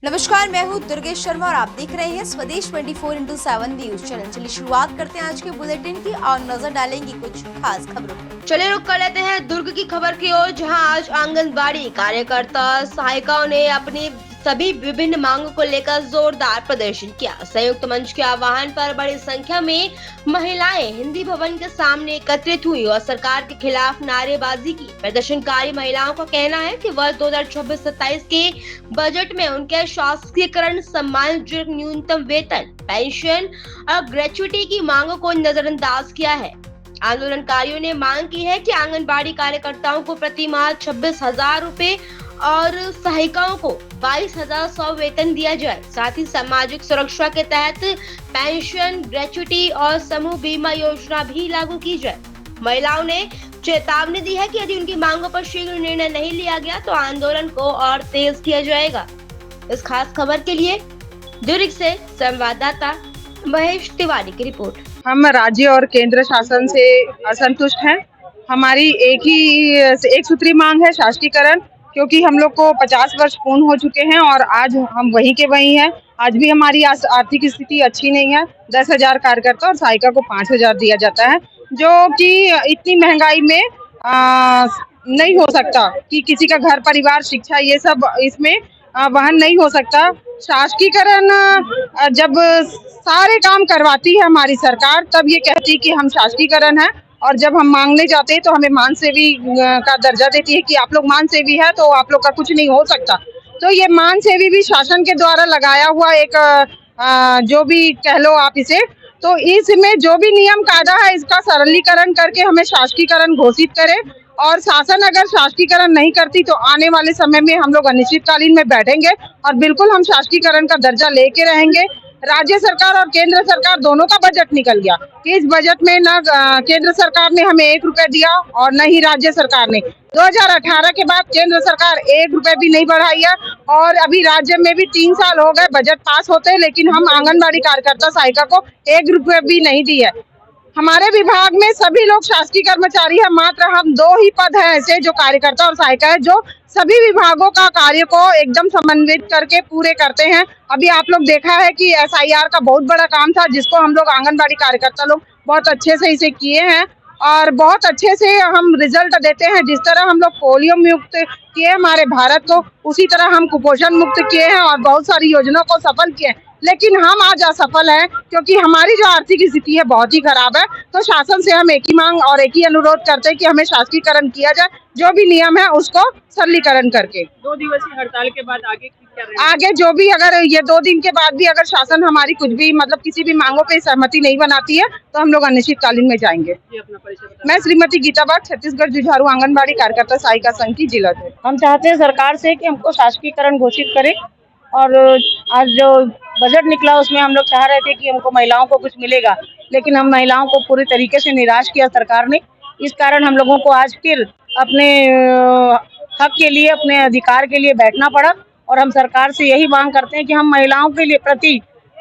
नमस्कार, मैं हूँ दुर्गेश शर्मा और आप देख रहे हैं स्वदेश 24x7 न्यूज चैनल। चलिए शुरुआत करते हैं आज के बुलेटिन की और नजर डालेंगे कुछ खास खबरों पर। चलिए रुक कर लेते हैं दुर्ग की खबर की ओर, जहां आज आंगनबाड़ी कार्यकर्ता सहायिकाओं ने अपनी सभी विभिन्न मांगों को लेकर जोरदार प्रदर्शन किया। संयुक्त मंच के आह्वान पर बड़ी संख्या में महिलाएं हिंदी भवन के सामने एकत्रित हुई और सरकार के खिलाफ नारेबाजी की। प्रदर्शनकारी महिलाओं का कहना है कि वर्ष 2026-27 के बजट में उनके शासकीयकरण, सम्मानजनक न्यूनतम वेतन, पेंशन और ग्रेचुइटी की मांगों को नजरअंदाज किया है। आंदोलनकारियों ने मांग की है कि आंगनबाड़ी कार्यकर्ताओं को प्रति माह 26,000 रूपए और सहायिकाओं को 22,100 वेतन दिया जाए। साथ ही सामाजिक सुरक्षा के तहत पेंशन, ग्रेचुइटी और समूह बीमा योजना भी लागू की जाए। महिलाओं ने चेतावनी दी है कि यदि उनकी मांगों पर शीघ्र निर्णय नहीं लिया गया तो आंदोलन को और तेज किया जाएगा। इस खास खबर के लिए दुर्ग से संवाददाता महेश तिवारी की रिपोर्ट। हम राज्य और केंद्र शासन से असंतुष्ट हैं। हमारी एक सूत्री मांग है शासकीकरण, क्योंकि हम लोग को 50 वर्ष पूर्ण हो चुके हैं और आज हम वहीं के वहीं हैं। आज भी हमारी आर्थिक स्थिति अच्छी नहीं है। 10,000 कार्यकर्ता और सहायिका को 5,000 दिया जाता है, जो कि इतनी महंगाई में नहीं हो सकता कि किसी का घर परिवार, शिक्षा, ये सब इसमें वहन नहीं हो सकता। शासकीकरण जब सारे काम करवाती है हमारी सरकार, तब ये कहती कि हम शासकीकरण है, और जब हम मांगने जाते हैं तो हमें मान सेवी का दर्जा देती है कि आप लोग मान सेवी है तो आप लोग का कुछ नहीं हो सकता। तो ये मान सेवी भी शासन के द्वारा लगाया हुआ एक जो भी कह लो आप इसे, तो इसमें जो भी नियम कायदा है इसका सरलीकरण करके हमें शासकीकरण घोषित करे। और शासन अगर शासकीकरण नहीं करती तो आने वाले समय में हम लोग अनिश्चितकालीन में बैठेंगे और बिल्कुल हम शासकीकरण का दर्जा लेके रहेंगे। राज्य सरकार और केंद्र सरकार दोनों का बजट निकल गया कि इस बजट में न केंद्र सरकार ने हमें 1 रुपए दिया और न ही राज्य सरकार ने। 2018 के बाद केंद्र सरकार 1 रुपए भी नहीं बढ़ाई है और अभी राज्य में भी 3 साल हो गए बजट पास होते, लेकिन हम आंगनबाड़ी कार्यकर्ता सहायिका को 1 रुपए भी नहीं दी है। हमारे विभाग में सभी लोग शासकीय कर्मचारी है, मात्र हम 2 ही पद हैं ऐसे जो कार्यकर्ता और सहायिका है, जो सभी विभागों का कार्य को एकदम समन्वित करके पूरे करते हैं। अभी आप लोग देखा है कि SIR का बहुत बड़ा काम था, जिसको हम लोग आंगनबाड़ी कार्यकर्ता लोग बहुत अच्छे से इसे किए हैं और बहुत अच्छे से हम रिजल्ट देते हैं। जिस तरह हम लोग पोलियो मुक्त किए हमारे भारत को, उसी तरह हम कुपोषण मुक्त किए हैं और बहुत सारी योजनाओं को सफल किए हैं। लेकिन हम आज असफल हैं क्योंकि हमारी जो आर्थिक स्थिति है बहुत ही खराब है। तो शासन से हम एक ही मांग और एक ही अनुरोध करते हैं कि हमें शासकीकरण किया जाए, जो भी नियम है उसको सरलीकरण करके। 2 दिवसीय हड़ताल के बाद आगे क्या रहेगा? आगे जो भी, अगर ये 2 दिन के बाद भी अगर शासन हमारी कुछ भी मतलब किसी भी मांगों पे सहमति नहीं बनाती है तो हम लोग अनिश्चितकालीन में जाएंगे। ये अपना परिचय बताएं। मैं श्रीमती गीता बाग, छत्तीसगढ़ जुझारू आंगनबाड़ी कार्यकर्ता सहायिका संघ की जिला है। हम चाहते हैं सरकार से कि हमको शासकीकरण घोषित करे, और आज जो बजट निकला उसमें हम लोग चाह रहे थे कि हमको महिलाओं को कुछ मिलेगा, लेकिन हम महिलाओं को पूरी तरीके से निराश किया सरकार ने। इस कारण हम लोगों को आज फिर अपने हक के लिए, अपने अधिकार के लिए बैठना पड़ा और हम सरकार से यही मांग करते हैं कि हम महिलाओं के लिए प्रति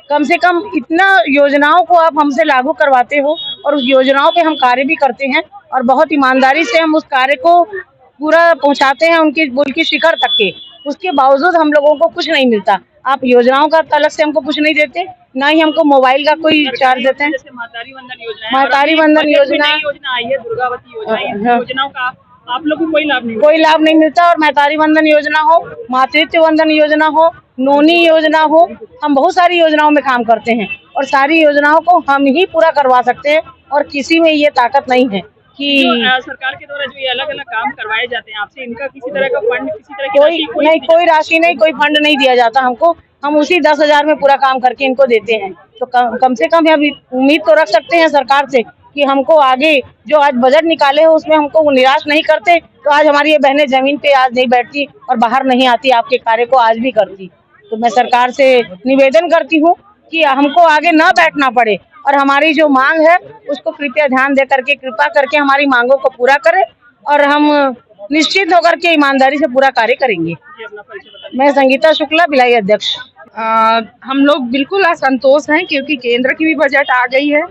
कम से कम इतना योजनाओं को आप हमसे लागू करवाते हो और उस योजनाओं पे हम कार्य भी करते हैं और बहुत ईमानदारी से हम उस कार्य को पूरा पहुंचाते हैं उनकी शिखर तक के। उसके बावजूद हम लोगों को कुछ नहीं मिलता। आप योजनाओं का अलग से हमको कुछ नहीं देते, ना ही हमको मोबाइल का कोई चार्ज देते हैं। जैसे मातारी वंदन योजना है, मातारी वंदन योजना आई है, दुर्गावती योजना, इन योजनाओं का आप लोग को कोई लाभ नहीं मिलता। और मातारी वंदन योजना हो, मातृत्व वंदन योजना हो, नोनी योजना हो, हम बहुत सारी योजनाओं में काम करते हैं और सारी योजनाओं को हम ही पूरा करवा सकते हैं और किसी में ये ताकत नहीं है कि सरकार के द्वारा जो ये अलग अलग काम करवाए जाते हैं आपसे, इनका किसी तरह का फंड, किसी तरह की कोई राशि नहीं, कोई फंड नहीं दिया जाता हमको। हम उसी 10,000 में पूरा काम करके इनको देते हैं। तो कम से कम हम उम्मीद तो रख सकते हैं सरकार से कि हमको आगे जो आज बजट निकाले हो उसमें हमको निराश नहीं करते, तो आज हमारी ये बहनें जमीन पे आज नहीं बैठती और बाहर नहीं आती, आपके कार्य को आज भी करती। तो मैं सरकार से निवेदन करती हूँ कि हमको आगे न बैठना पड़े और हमारी जो मांग है उसको कृपया ध्यान दे करके, कृपा करके हमारी मांगों को पूरा करें और हम निश्चित होकर के ईमानदारी से पूरा कार्य करेंगे। मैं संगीता शुक्ला, भिलाई अध्यक्ष। हम लोग बिल्कुल असंतोष हैं क्योंकि केंद्र की भी बजट आ गई है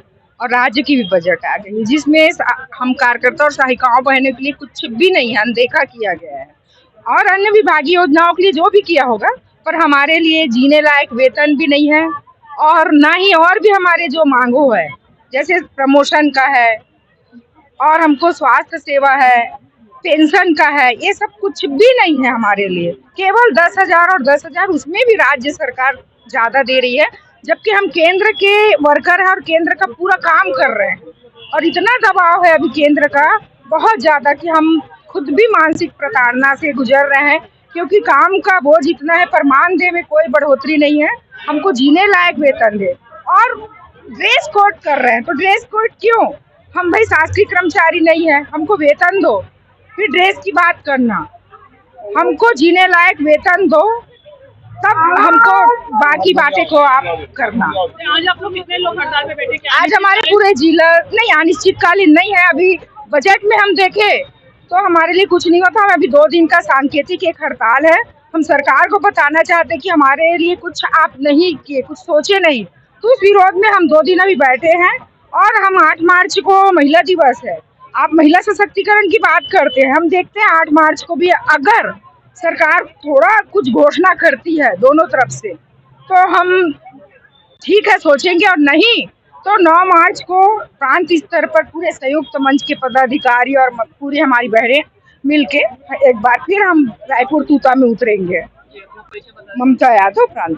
और राज्य की भी बजट आ गई है, जिसमें हम कार्यकर्ता और सहायिकाओं बहनों के लिए कुछ भी नहीं है, अनदेखा किया गया है। और अन्य विभागीय योजनाओं के लिए जो भी किया होगा पर हमारे लिए जीने लायक वेतन भी नहीं है, और ना ही और भी हमारे जो मांगों है, जैसे प्रमोशन का है और हमको स्वास्थ्य सेवा है, पेंशन का है, ये सब कुछ भी नहीं है हमारे लिए। केवल 10,000 और 10,000, उसमें भी राज्य सरकार ज्यादा दे रही है, जबकि हम केंद्र के वर्कर हैं और केंद्र का पूरा काम कर रहे हैं। और इतना दबाव है अभी केंद्र का बहुत ज्यादा कि हम खुद भी मानसिक प्रताड़ना से गुजर रहे हैं, क्योंकि काम का बोझ इतना है पर मानदेय में कोई बढ़ोतरी नहीं है। हमको जीने लायक वेतन दे, और ड्रेस कोड कर रहे हैं, तो ड्रेस कोड क्यों? हम भाई शासकीय कर्मचारी नहीं है, हमको वेतन दो, फिर ड्रेस की बात करना। हमको जीने लायक वेतन दो, तब हमको बाकी बातें को आप करना। आज आप लोग कितने लोग हड़ताल पे बैठे? क्या आज हमारे पूरे जिला नहीं, अनिश्चितकालीन नहीं है। अभी बजट में हम देखें तो हमारे लिए कुछ नहीं होता। अभी 2 दिन का सांकेतिक एक हड़ताल है। हम सरकार को बताना चाहते कि हमारे लिए कुछ आप नहीं किए, कुछ सोचे नहीं, तो उस विरोध में हम 2 दिन अभी बैठे हैं। और हम 8 मार्च को महिला दिवस है, आप महिला सशक्तिकरण की बात करते हैं, हम देखते हैं 8 मार्च को भी अगर सरकार थोड़ा कुछ घोषणा करती है दोनों तरफ से, तो हम ठीक है सोचेंगे, और नहीं तो 9 मार्च को प्रांत स्तर पर पूरे संयुक्त मंच के पदाधिकारी और पूरी हमारी बहनें मिलके एक बार फिर हम रायपुर तूता में उतरेंगे। ममता यादव, प्रांत।